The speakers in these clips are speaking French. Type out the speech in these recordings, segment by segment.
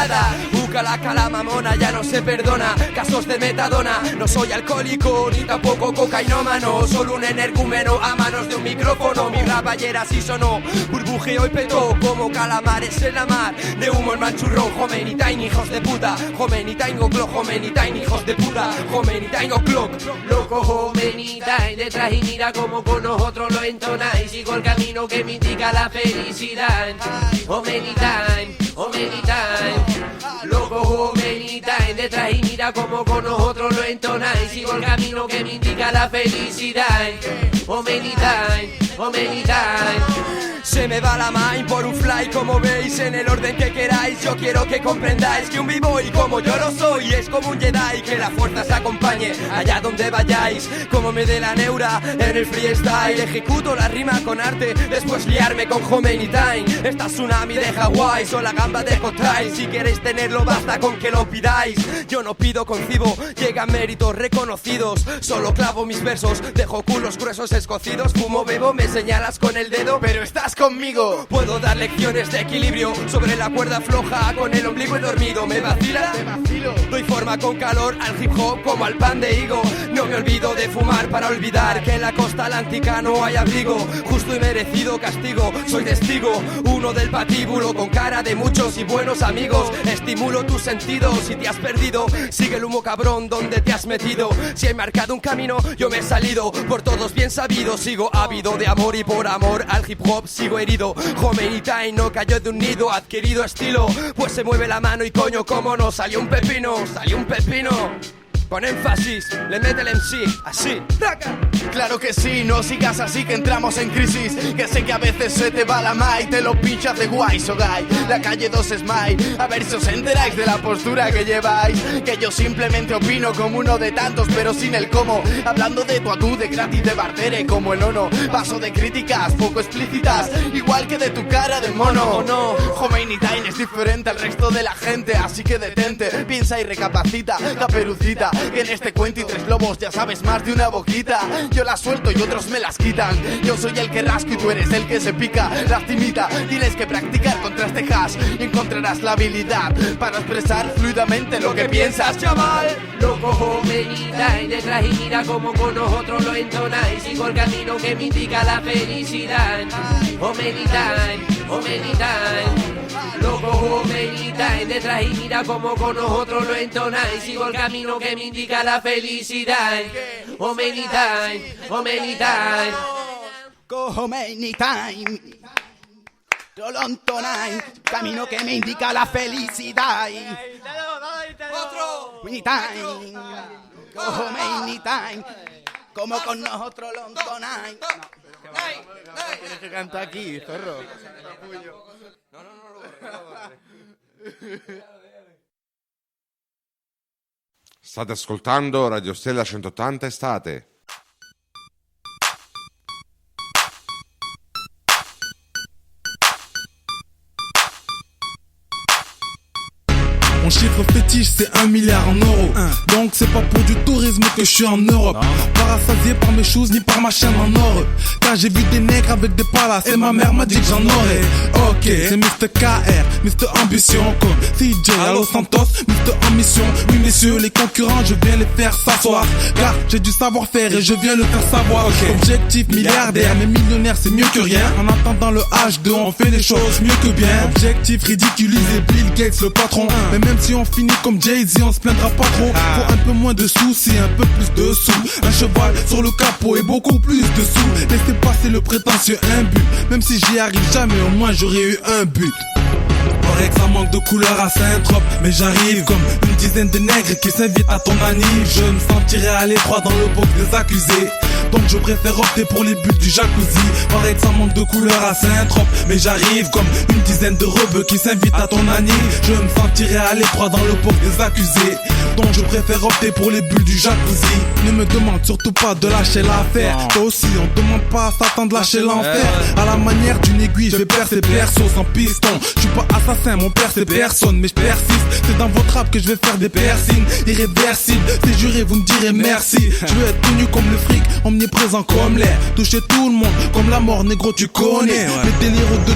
nada. Busca la calamamona, ya no se perdona. Casos de metadona, no soy alcohólico ni tampoco cocainómano. Solo un energúmeno a manos de un micrófono. Mi rap ayer así sonó, burbujeo y petó como calamares en la mar. De humo el manchurrón, Jomeni Time, hijos de puta. Jomeni Time go clock, Jomeni Time, hijos de puta. Jomeni Time go clock. Loco Jomeni Time, detrás y mira como con nosotros lo entonáis. Sigo el camino que me indica la felicidad. Jomeni Time, Jomeni Time. Loco Jomeni Time, detrás y mira como con nosotros lo entonáis. Sigo el camino que me indica la felicidad. Jomeni Time, Jomeni Time. Se me va la mind por un fly, como veis, en el orden que queráis. Yo quiero que comprendáis que un b-boy como yo lo soy es como un Jedi, que la fuerza se acompañe allá donde vayáis. Como me dé la neura en el freestyle, ejecuto la rima con arte, después liarme con Jomeni Time. Esta tsunami de Hawái, son la gamba de Hotline. Si queréis tenerlo basta con que lo pidáis. Yo no pido, concibo, llegan méritos reconocidos. Solo clavo mis versos, dejo culos gruesos escocidos. Fumo, bebo, me señalas con el dedo, pero estás conmigo. Puedo dar lecciones de equilibrio sobre la cuerda floja, con el ombligo dormido. ¿Me vacila? Te vacilo. Doy forma con calor al hip hop como al pan de higo. No me olvido de fumar para olvidar que en la costa atlántica no hay abrigo. Justo y merecido castigo, soy testigo, uno del patíbulo, con cara de muchos y buenos amigos. Estimulo tus sentidos, si te has perdido, sigue el humo cabrón donde te has metido. Si he marcado un camino, yo me he salido, por todos bien sabido. Sigo ávido de amor y por amor al hip hop sigo herido. Jomeni Time no cayó de un nido, adquirido estilo, pues se mueve la mano y coño, cómo no, salió un pepino, salió un pepino. Con énfasis, le mete el MC, así. Claro que sí, no sigas así que entramos en crisis. Que sé que a veces se te va la ma y te lo pinchas de guay, so guy. La calle 2 Smile, a ver si os enteráis de la postura que lleváis. Que yo simplemente opino como uno de tantos, pero sin el cómo. Hablando de tu a tú, de gratis, de bardere como el ono. Paso de críticas poco explícitas, igual que de tu cara de mono. No. Jomeni Time es diferente al resto de la gente, así que detente, piensa y recapacita, caperucita. Que en este cuento y tres lobos ya sabes más de una boquita. Yo las suelto y otros me las quitan. Yo soy el que rasco y tú eres el que se pica. Lastimita, tienes que practicar contraste hash y encontrarás la habilidad para expresar fluidamente lo que piensas, chaval. Loco Jomeni Time, detrás y mira como con nosotros lo entonáis. Sigo el camino que me indica la felicidad. Jomeni Time, Jomeni Time. Loco Jomeni Time, detrás y mira como con nosotros lo entonáis. Sigo el camino que me indica la felicidad. Jomeni Time, Jomeni Time. Jomeni Time, yo lo entonáis, camino que me indica la felicidad. Otro. Jomeni Time, Jomeni Time, como con nosotros lo entonáis. Tienes que cantar aquí, zorro. State ascoltando Radio Stella 180 Estate. Mon chiffre fétiche c'est 1 milliard en euros. Donc c'est pas pour du tourisme que je suis en Europe. Pas rassasié par mes choses ni par ma chaîne en or. Car j'ai vu des nègres avec des palaces et ma mère m'a dit que j'en aurais. Ok, c'est Mr. KR, Mr. Ambition. Comme CJ à Los Santos, Mr. Ambition. Oui messieurs les concurrents, je viens les faire s'asseoir. Car j'ai du savoir-faire et je viens le faire savoir. Objectif milliardaire, mais millionnaire c'est mieux que rien. En attendant le H2, on fait les choses mieux que bien. Objectif ridiculisé, Bill Gates le patron. Mais même si on finit comme Jay-Z, on se plaindra pas trop. Faut un peu moins de soucis, un peu plus de sous. Un cheval sur le capot et beaucoup plus de sous. Laissez passer le prétentieux, un but. Même si j'y arrive jamais, au moins j'aurais eu un but. Paraît que ça manque de couleur à Saint-Trope, mais j'arrive comme une dizaine de nègres qui s'invitent à ton anniv. Je me sentirais à l'étroit dans le box des accusés. Donc je préfère opter pour les buts du jacuzzi. Paraît que ça manque de couleur à Saint-Trope, mais j'arrive comme une dizaine de rebeux qui s'invitent à ton anniv. Je me sentirais à l'étroit dans le box des accusés. Donc je préfère opter pour les bulles du jacuzzi. Ne me demande surtout pas de lâcher l'affaire. Toi aussi on te demande pas à Satan de lâcher l'enfer. À la manière d'une aiguille je vais percer perso sans piston. Je suis pas assassin, mon père c'est personne, mais je persiste. C'est dans votre rap que je vais faire des persines irréversibles. C'est juré, vous me direz merci. Je veux être connu comme le fric, on omniprésent comme l'air. Toucher tout le monde, comme la mort, négro, tu connais. Les délires au 2,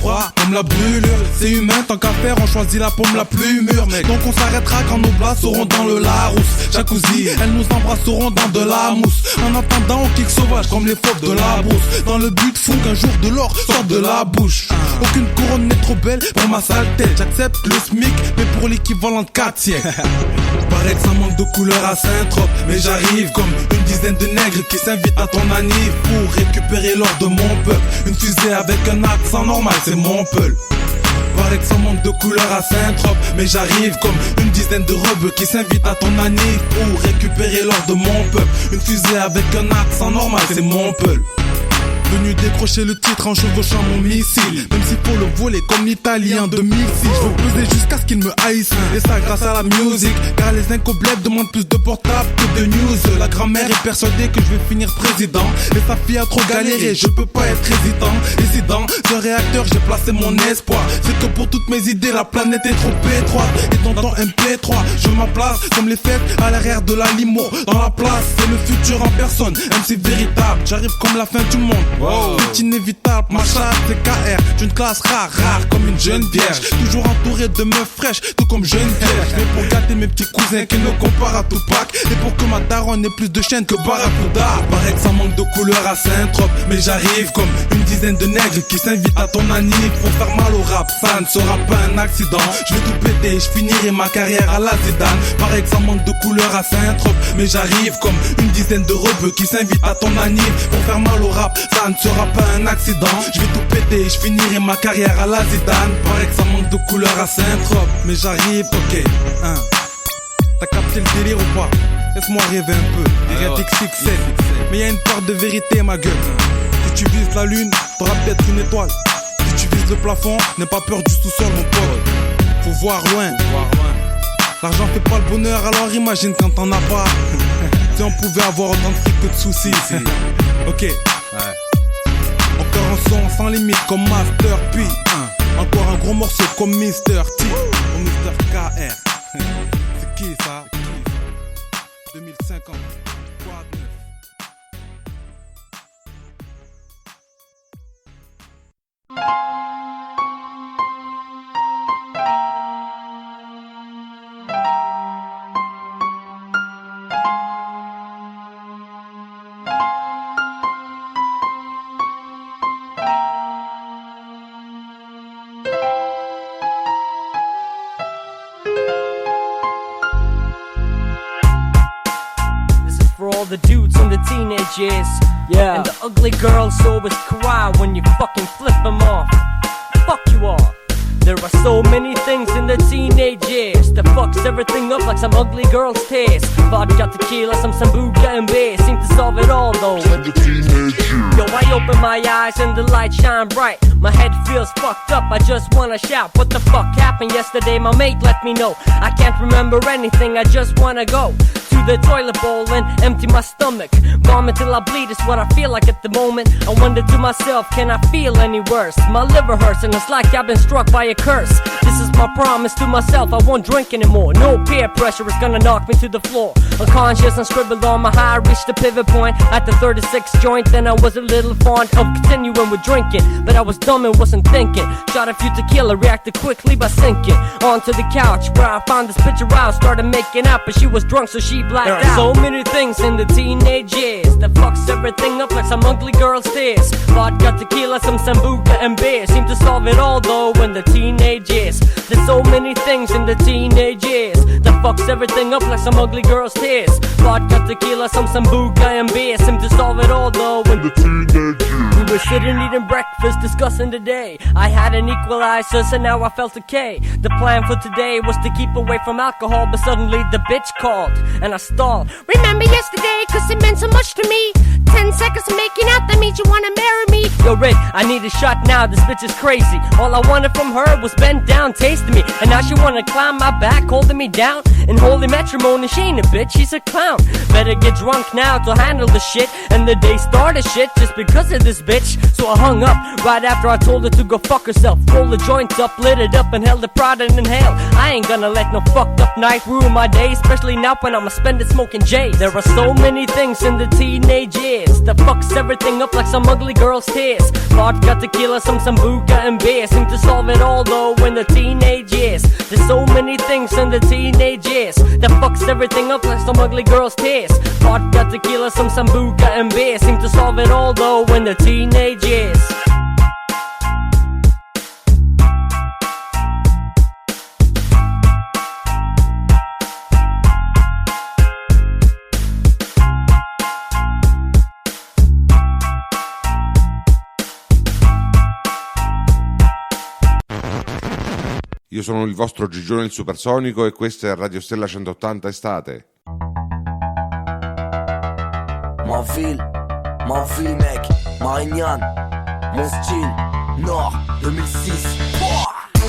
3, comme la brûlure. C'est humain, tant qu'à faire, on choisit la pomme la plus mûre. Donc on s'arrêtera quand nos blas seront dans le Larousse. Jacuzzi, elles nous embrasseront dans de la mousse. En attendant, on kick sauvage comme les fauves de la brousse. Dans le but fou qu'un jour de l'or sorte de la bouche. Aucune couronne n'est trop belle pour ma sale tête. J'accepte le SMIC, mais pour l'équivalent de 4 siècles. Paraît que ça manque de couleur à Saint-Trope, mais j'arrive comme une dizaine de nègres qui s'invitent à ton anniv pour récupérer l'or de mon peuple. Une fusée avec un accent normal, c'est mon peuple. Paraît que ça manque de couleur à Saint-Trope, mais j'arrive comme une dizaine de rebeux qui s'invitent à ton anniv pour récupérer l'or de mon peuple. Une fusée avec un accent normal, c'est mon peuple. Venu décrocher le titre en chevauchant mon missile. Même s'il faut le voler comme l'Italien en 2006. Je veux peser jusqu'à ce qu'ils me haïssent. Et ça grâce à la musique. Car les incoblètes demandent plus de portables que de news. La grand-mère est persuadée que je vais finir président. Et sa fille a trop galéré, je peux pas être hésitant. Résident d'un réacteur, j'ai placé mon espoir. C'est que pour toutes mes idées, la planète est trop étroite. Et dans MP3, je m'emplace comme les fêtes à l'arrière de la limo. Dans la place, c'est le futur en personne. MC véritable, j'arrive comme la fin du monde. Wow. C'est inévitable, ma chatte c'est KR. D'une classe rare comme une jeune vierge. Toujours entouré de meufs fraîches, tout comme jeune vierge. Mais pour gâter mes petits cousins qui me comparent à Tupac. Et pour que ma daronne ait plus de chaînes que Barracuda. Paraît que ça manque de couleur à Saint-Trope, mais j'arrive comme une dizaine de nègres qui s'invitent à ton anniv pour faire mal au rap. Ça ne sera pas un accident. Je vais tout péter et je finirai ma carrière à la Zidane. Paraît que ça manque de couleur à Saint-Trope, mais j'arrive comme une dizaine de rebeux qui s'invitent à ton anniv pour faire mal au rap. Ça ne sera pas un accident. Je vais tout péter et je finirai ma carrière à la Zidane. Paraît que ça manque de couleur à Saint-Trope, mais j'arrive, ok. T'as capté le délire ou pas? Laisse-moi rêver un peu. Eriatic 6-7. Mais y'a une part de vérité, ma gueule. Si tu vises la lune, t'auras peut-être une étoile. Si tu vises le plafond, n'aie pas peur du sous-sol, mon pote. Faut voir loin. L'argent fait pas le bonheur, alors imagine quand t'en as pas. Si on pouvait avoir autant de fric que de soucis. Ok. Encore un son sans limite comme Master P. Encore un gros morceau comme Mr. T ou Mr. KR. C'est qui ça? 2050. Quoi de neuf? All the dudes in the teenage years, yeah, and the ugly girls always cry when you fucking flip them off. Fuck you all. There are so many things in the teenage years that fucks everything up like some ugly girl's taste. Vodka, tequila, some sambuca and bass seem to solve it all though. In the teenage years. Yo, I open my eyes and the lights shine bright. My head feels fucked up, I just wanna shout. What the fuck happened yesterday? My mate let me know. I can't remember anything, I just wanna go to the toilet bowl and empty my stomach. Vomit till I bleed is what I feel like at the moment. I wonder to myself, can I feel any worse? My liver hurts and it's like I've been struck by a curse. This is my promise to myself, I won't drink anymore. No peer pressure is gonna knock me to the floor. Unconscious and scribbled on my high, reached the pivot point at the 36 joint. Then I was a little fond of continuing with drinking, but I was dumb and wasn't thinking. Shot a few tequila, reacted quickly by sinking onto the couch where I found this picture out. Started making out, but she was drunk so she blacked out. There are so many things in the teenage years that fucks everything up like some ugly girl's tears. Vodka, tequila, some sambuca and beer seem to solve it all though in the teenage years. There's so many things in the teenage years that fucks everything up like some ugly girl's tears. Vodka, tequila, some sambuca and beer seem to solve it all though in the teenage years. We were sitting eating breakfast discussing the day. I had an equalizer so now I felt okay. The plan for today was to keep away from alcohol, but suddenly the bitch called and I stalled. Remember yesterday, cause it meant so much to me. 10 seconds of making out, that means you wanna marry me. Yo Rick, I need a shot now, this bitch is crazy. All I wanted from her was bend down, tasting me. And now she wanna climb my back, holding me down. In holy matrimony, she ain't a bitch, she's a clown. Better get drunk now to handle the shit. And the day started shit just because of this bitch. So I hung up right after I told her to go fuck herself. Roll the joint up, lit it up and held the prod and inhaled. I ain't gonna let no fucked up night ruin my day, especially now when I'ma spend it smoking J. There are so many things in the teenage years that fucks everything up like some ugly girl's tears. Vodka, tequila, some sambuca and beer seem to solve it all though in the teenage years. There's so many things in the teenage years that fucks everything up like some ugly girl's tears. Vodka, tequila, some sambuca and beer seem to solve it all though in the teenage years. Io sono il vostro Gigione il Supersonico e questa è Radio Stella 180 Estate. Ma ville mec, Marignan, mon style, Nord, 2006.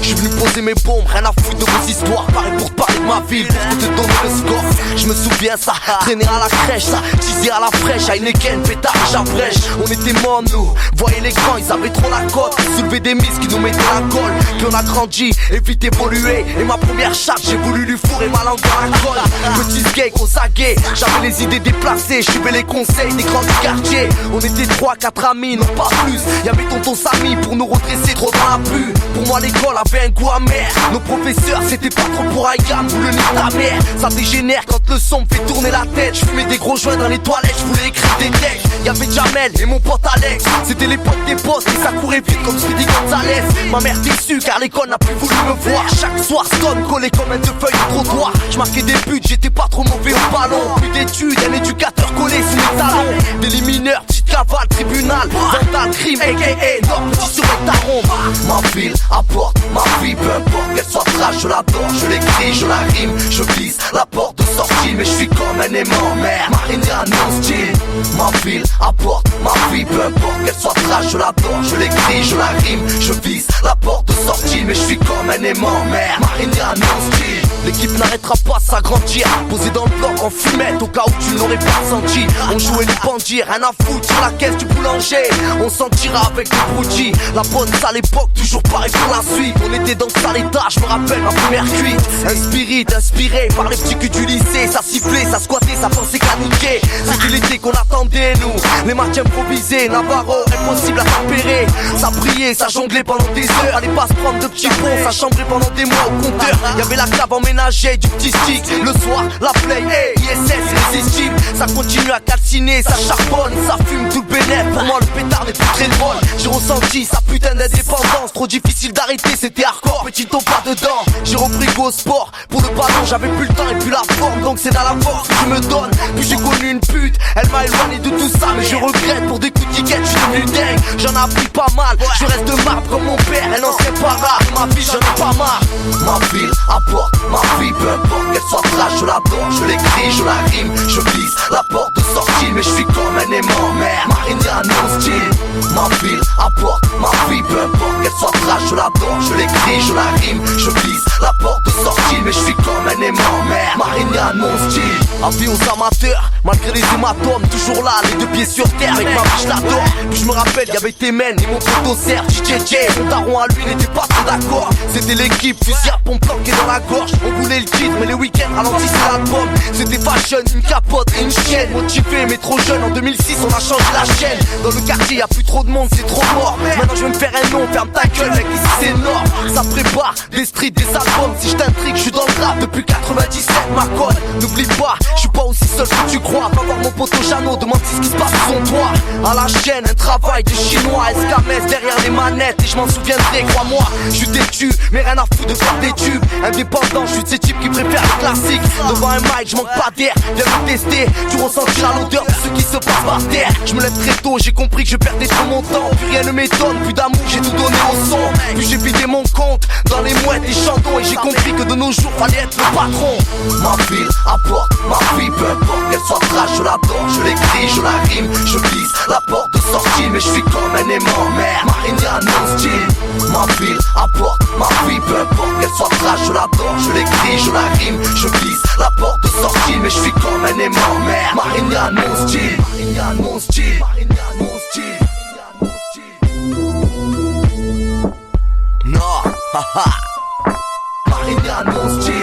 Je suis venu poser mes bombes, rien à foutre de vos histoires. Pareil pour te parler de ma ville, pour te donner le score. Je me souviens ça, traîner à la crèche, ça, teaser à la fraîche, à Heineken, pétard, j'abrèche. On était mômes nous, voyez les grands, ils avaient trop la cote. Soulever des mises qui nous mettaient la colle. Puis on a grandi, et vite évolué. Et ma première charge, j'ai voulu lui fourrer ma langue dans la colle. Petit skate, gros aguet, j'avais les idées déplacées. Je suivais les conseils des grands du quartier. On était 3-4 amis, non pas plus. Y'avait tonton Samy pour nous redresser trop dans la pluie. Pour moi l'école avait un goût amer. Nos professeurs c'était pas trop pour Ayam, vous le nique ta mère. Ça dégénère quand le son me fait tourner la tête. Je fumais des gros joints dans les toilettes, je voulais écrire des textes. Y'avait Jamel et mon pote Alex. C'était l'époque des postes et ça courait vite comme Speedy Gonzalez. Ma mère déçue car l'école n'a plus voulu me voir. Chaque soir stone collé comme un deux feuilles de trottoir. Je marquais des buts, j'étais pas trop mauvais au ballon. Plus d'études, un éducateur collé sous mes talons. Délit mineur, petite cavale, tribunal, vandal, crime, a.k.a. Nord, petit sur le taron. Ma ville apporte ma vie, peu importe qu'elle soit trash, je l'adore, je l'écris, je la rime, je vise la porte de sortie, mais je suis comme un aimant mère. Marignan, mon style, ma ville apporte ma vie, peu importe qu'elle soit trash, je l'adore, je l'écris, je la rime, je vise la porte de sortie, mais je suis comme un aimant mère. Marignan, mon style. L'équipe n'arrêtera pas de s'agrandir. Posé dans le bloc en fumette au cas où tu l'aurais pas senti. On jouait les bandits, rien à foutre sur la caisse du boulanger. On s'en tira avec les broutilles. La bonne à l'époque, toujours pareil pour la suite. On était dans le sale état, je me rappelle ma première cuite. Un spirit inspiré par les petits culs du lycée. Ça sifflait, ça squattait, ça pensait qu'à niquer. C'était l'été qu'on attendait nous. Les matchs improvisés, Navarro, impossible à tempérer. Ça brillait, ça jonglait pendant des heures. Fallait pas se prendre de petits ponts, ça chambrait pendant des mois au compteur. Y'avait la cave en ménager, du petit stick. Le soir, la play, hey, ISS, irrésistible. Ça continue à calciner, ça charbonne, ça fume tout le bénéfice. Pour moi le pétard n'est plus très drôle. J'ai ressenti sa putain d'indépendance. Trop difficile d'arrêter, c'était hardcore, petit ton pas dedans. J'ai repris go sport, pour le ballon j'avais plus le temps et plus la forme. Donc c'est dans la force que je me donne. Puis j'ai connu une pute, elle m'a éloigné de tout ça. Mais je regrette pour des coups de ticket, je suis devenu dingue. J'en ai appris pas mal, je reste de marbre comme mon père. Elle n'en serait pas rare, ma vie j'en ai pas marre. Ma ville apporte ma vie, peu importe qu'elle soit trash, je l'adore, je l'écris, je la rime, je vise la porte de sortie, mais je suis comme un aimant mère. Marignan, mon style, ma ville apporte ma vie, peu importe qu'elle soit trash, je l'adore, je l'écris, je la rime, je vise la porte de sortie, mais je suis comme un aimant mère. Marignan, mon style, avis aux amateurs, malgré les hématomes, toujours là, les deux pieds sur terre, avec ma vie je l'adore. Puis je me rappelle, y'avait Temen et mon poteau Serge, JJ, mon daron à lui n'était pas trop d'accord. C'était l'équipe, fusil à pompe planqué dans la gorge. On voulait le titre, mais les week-ends ralentissaient l'album. C'était fashion, une capote et une chienne. Motivé mais trop jeune, en 2006 on a changé la chaîne. Dans le quartier y'a plus trop de monde, c'est trop mort. Maintenant je vais me faire un nom, ferme ta gueule mec, ici c'est énorme. Ça prépare des streets, des albums. Si je t'intrigue, je suis dans le rap depuis 97, ma conne. N'oublie pas, je suis pas aussi seul que tu crois. Va voir mon poteau Jeannot, demande ce qui se passe sous son toit. À la chaîne, un travail de chinois, escamès derrière les manettes. Et je m'en souviendrai, crois-moi, je suis têtu, mais rien à foutre de faire des tubes. Indépendant, je suis de ces types qui préfèrent les classiques. Devant un mic, je manque pas d'air, viens me tester. Tu ressentiras l'odeur de ce qui se passe par terre. Je me lève très tôt, j'ai compris que je perdais trop mon temps. Plus rien ne m'étonne, plus d'amour, j'ai tout donné au son. Puis j'ai vidé mon compte dans les mouettes et chandons. Et j'ai compris que de nos jours, fallait être le patron. Ma ville apporte ma vie, peu importe qu'elle soit trash, je l'adore, je l'écris, je la rime, je vise la porte de sortie, mais je suis comme un aimant mère. Marignan, mon style, ma ville apporte ma vie, peu importe qu'elle soit trash, je l'adore, je l'écris, je la rime, je vise la porte de sortie, mais je suis comme un aimant mère. Marignan, mon style, Marignan, mon style, Marignan, mon style, non, haha, Marignan, mon style.